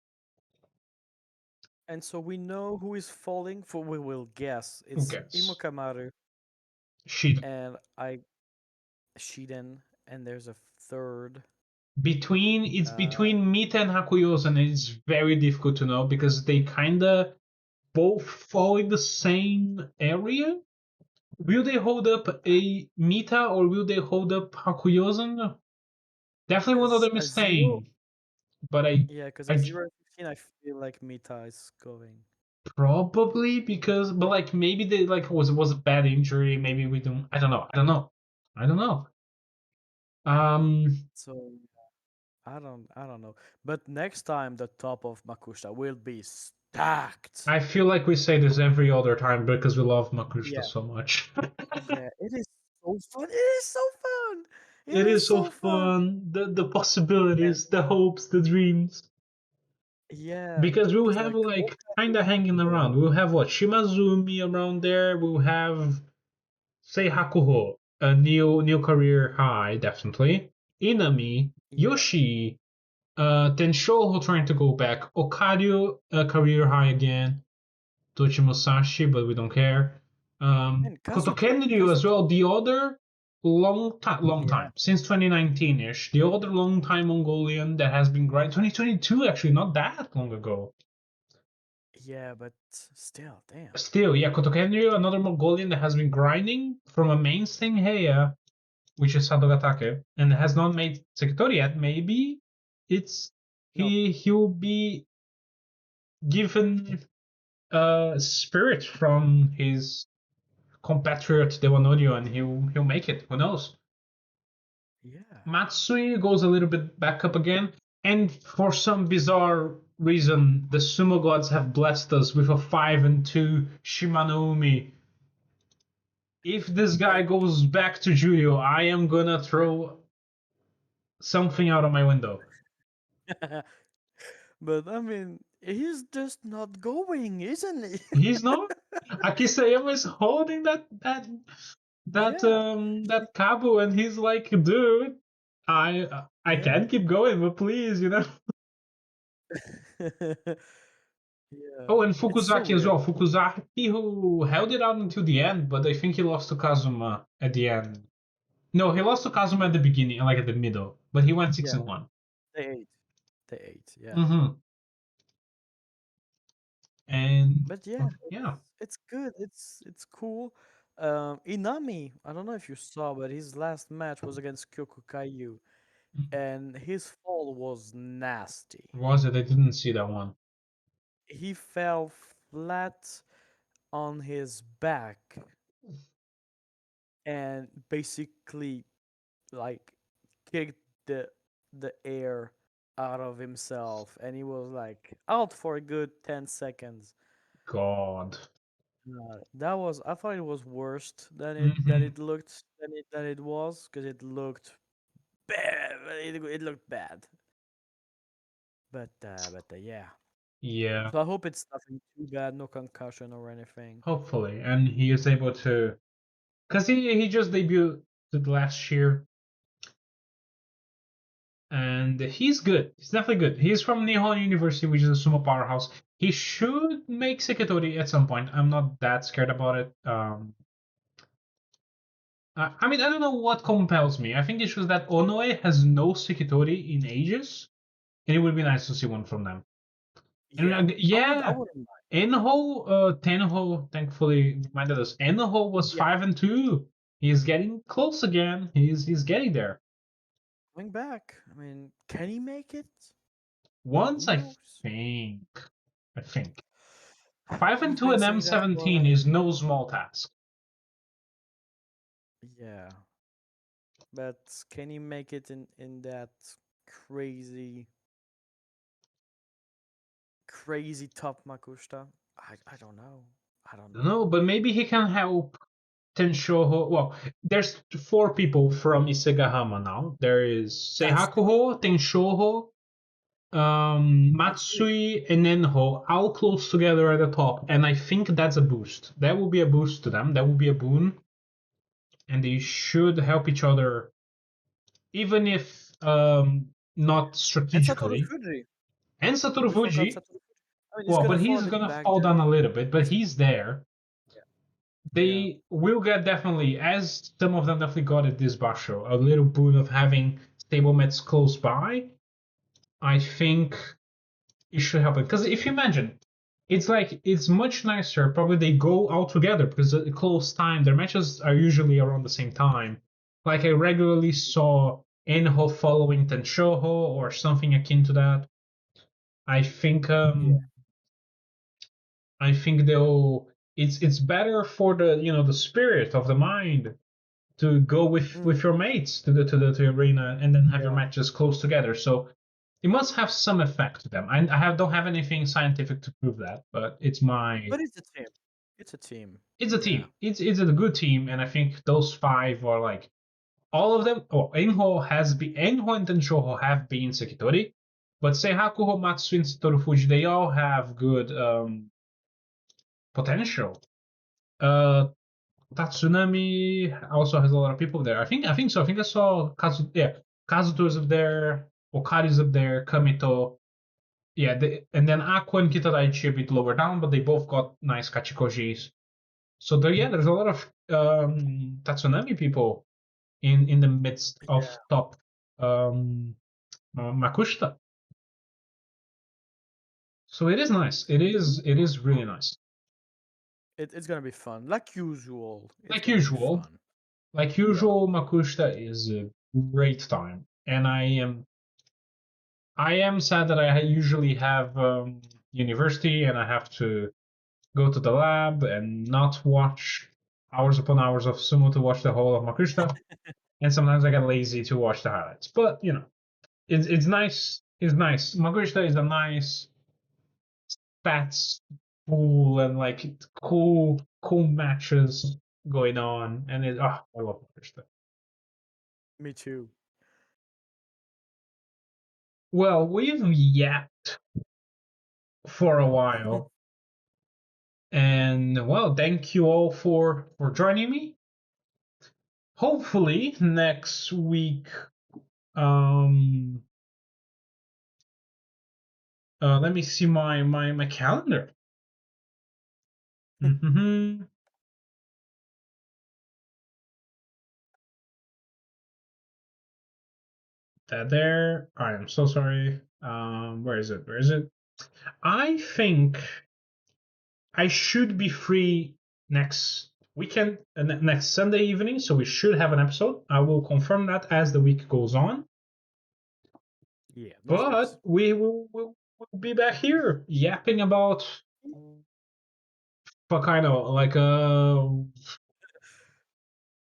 And so we know who is falling for. We will guess Who it's cares? Imokamaru Shit. and I Shiden, and there's a third. It's Uh, between Mita and Hakuyo's, and it's very difficult to know because they kinda both fall in the same area. Will they hold up a Mita or will they hold up Hakuyozen? Definitely one of cause them a is zero, staying, but I, yeah, cause a I 0 and 15, I feel like Mita is going. probably because, but like maybe they like was a bad injury. Maybe we don't. I don't know. I don't know. I don't know. Um, So I don't know. But next time the top of Makushita will be stacked. I feel like we say this every other time because we love Makushita Yeah, so much. yeah. It is so fun. It is so fun. It It is is so so fun. fun. The And possibilities, the hopes, the dreams. yeah, Because we'll because have like like Okayu kinda is hanging there. around. We'll have what Shimazumi around there. We'll have say Hakuho, a new career high, definitely. Inami, Yeah, Yoshi, Tenshoho trying to go back, Okario, a career high again, Tochi Musashi, but we don't care. and Kotokenryu as Kazuki. well, the other long Yeah, time, since 2019-ish, the other long time Mongolian that has been grinding, 2022 actually, not that long ago. yeah, but still, damn. Still, yeah, Kotokenryu, another Mongolian that has been grinding from a main thing, hey, which is Sadogatake, and has not made Sekitori yet. Maybe it's No, he'll be given spirit from his compatriot Dewanodyo, and he'll make it. Who knows? Yeah. Matsui goes a little bit back up again, and for some bizarre reason, the sumo gods have blessed us with a 5-2 Shimanoumi. If this guy goes back to Juyo, I am gonna throw something out of my window. But I mean, he's just not going, isn't he? He's not. Akisayama is holding Yeah. that cabo, and he's like, dude, I Yeah. can keep going, but please, Yeah. Oh, and It's so Fukuzaki as weird. well. Fukuzaki who held it out until the end, but I think he lost to Kazuma at the end. No, he lost to Kazuma at the beginning, like at the middle, but he went six Yeah. and one. They ate. They ate. Yeah. Mm-hmm. And But yeah, yeah, it's good. It's cool. Inami, I don't know if you saw, but his last match was against Kyoku, and his fall was nasty. was it? I didn't see that one. He fell flat on his back and basically like kicked the air out of himself, and he was like out for a good 10 seconds. God. That was, I thought it was worse than Mm-hmm. it looked than it was, because it looked bad. It looked bad. But yeah. Yeah, So I hope it's nothing too bad, no concussion or anything. hopefully, and he is able to, because he just debuted last year, and he's good. He's definitely good. He's from Nihon University, which is a sumo powerhouse. He should make Sekitori at some point. I'm not that scared about it. I mean, I don't know what compels me. I think it's just that Onoe has no Sekitori in ages, and it would be nice to see one from them. And Yeah, I yeah, wouldn't mind. Tenho, thankfully reminded us. Enho was Yeah, 5-2. He's getting close again. He's getting there. coming back. I mean, can he make it? Who Once knows? think, I think five and You've two been and saying that for M17 like, is no small task. yeah, but can he make it in that crazy crazy top Makushita? I don't know. I don't know. No, but maybe he can help Tenshoho. Well, there's four people from Isegahama now. There is That's Seihakuho, Tenshoho, Matsui. Matsui, and Nenho all close together at the top, and I think that's a boost. That will be a boost to them. That will be a boon, and they should help each other, even if not And Satoru strategically. Fuji. And Satoru We forgot Fuji, Satoru Fuji. I mean, he's well, gonna but fall he's a bit gonna back fall there. down a little bit, but he's there. Yeah. They will get definitely, as some of them definitely got at this basho, a little boon of having stable mets close by. I think it should happen. Because if you imagine, it's like it's much nicer. Probably they go all together because at close time, their matches are usually around the same time. Like I regularly saw Enho following Tenshoho or something akin to that. I think Yeah. I think they'll. It's better for the spirit of the mind to go with Mm, your mates to the arena and then have your yeah. matches close together. So it must have some effect to them. I don't have anything scientific to prove that, but it's my But it's a team. It's a team. it's a Yeah. team. It's a good team, and I think those five are like all of them. Oh, Enho and Tenshoho have been Sekitori, but Seihakuho, Matsu, and Satoru Fuji they all have good potential. Uh, Tatsunami also has a lot of people there. I think so. I think I saw Kazuto is up there, Okari is up there, Kamito. Yeah, and then Aqua and Kitadaichi a bit lower down, but they both got nice Kachikojis. So there's a lot of Tatsunami people in the midst of Yeah. top Makushita. So it is nice. It is really nice. It's gonna be fun. Like usual. It's Like gonna be usual, fun. like Yeah. usual, Makushita is a great time, and I am sad that I usually have university and I have to go to the lab and not watch hours upon hours of sumo to watch the whole of Makushita. and sometimes I get lazy to watch the highlights. But it's nice. It's nice. Magurishita is a nice fat pool and like cool matches going on, and I love Magurishita. Me too. Well, we've yapped for a while, and well, thank you all for joining me. Hopefully next week. Um, let me see my calendar. Mm-hmm. That there. I am so sorry. Where is it? Where is it? I think I should be free next weekend, next Sunday evening, so we should have an episode. I will confirm that as the week goes on. Yeah, no But stress. we'll be back here yapping about what kind of like a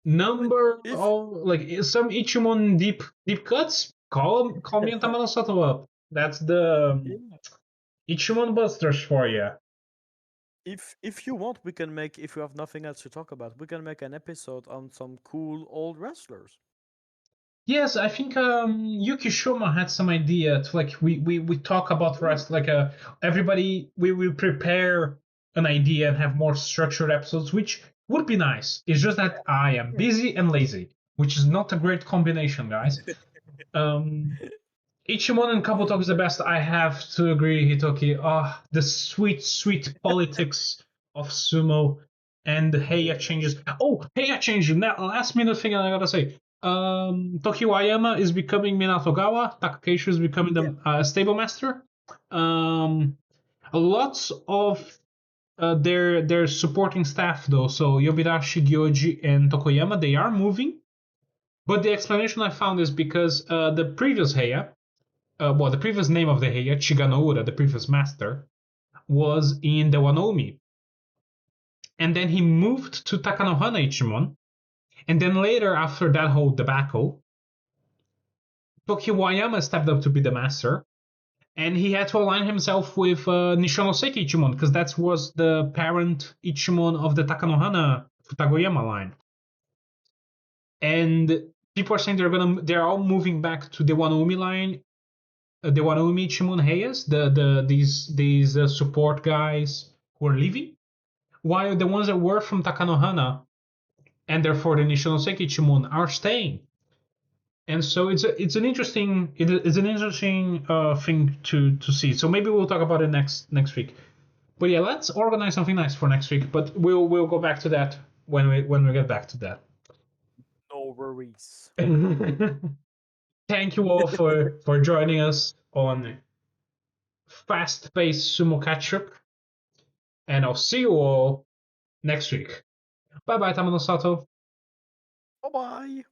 number If of like some Ichimon deep cuts. Call me and Tamanosato up. That's the yeah, Ichimon Busters for you. if you want, we can make, if you have nothing else to talk about, we can make an episode on some cool old wrestlers. Yes, I think Yuki Shoma had some idea to like we talk about Ooh, rest like everybody we prepare an idea and have more structured episodes, which would be nice. It's just that I am busy and lazy, which is not a great combination, guys. Um, Ichimon and Kabuto is the best. I have to agree, Hitouki. Ah, the sweet politics of sumo and the Heiya changes. Oh, Heiya changes. Now, last minute thing I gotta say. Tokyo Ayama is becoming Minatogawa. Takakeishu is becoming yeah, the stable master. Lots of their supporting staff though. So Yobirashi, Gyoji, and Tokoyama they are moving. But the explanation I found is because the previous Heiya, the previous name of the Heiya, Chiganoura, the previous master, was in the Wanomi. And then he moved to Takanohana Ichimon. And then later, after that whole debacle, Tokyo Wayama stepped up to be the master. And he had to align himself with Nishonoseki Ichimon, because that was the parent Ichimon of the Takanohana Futagoyama line. And people are saying they're all moving back to the Wanomi line, the Wanomi Ichimon Heiyas, these support guys who are leaving, while the ones that were from Takanohana and therefore the Nishonoseki Ichimon are staying. And so it's an interesting thing to see. So maybe we'll talk about it next week. But yeah, let's organize something nice for next week. But we'll go back to that when we get back to that. no worries. Thank you all for joining us on fast-paced sumo catch-up, and I'll see you all next week. Bye bye, Tamanosato. Bye bye.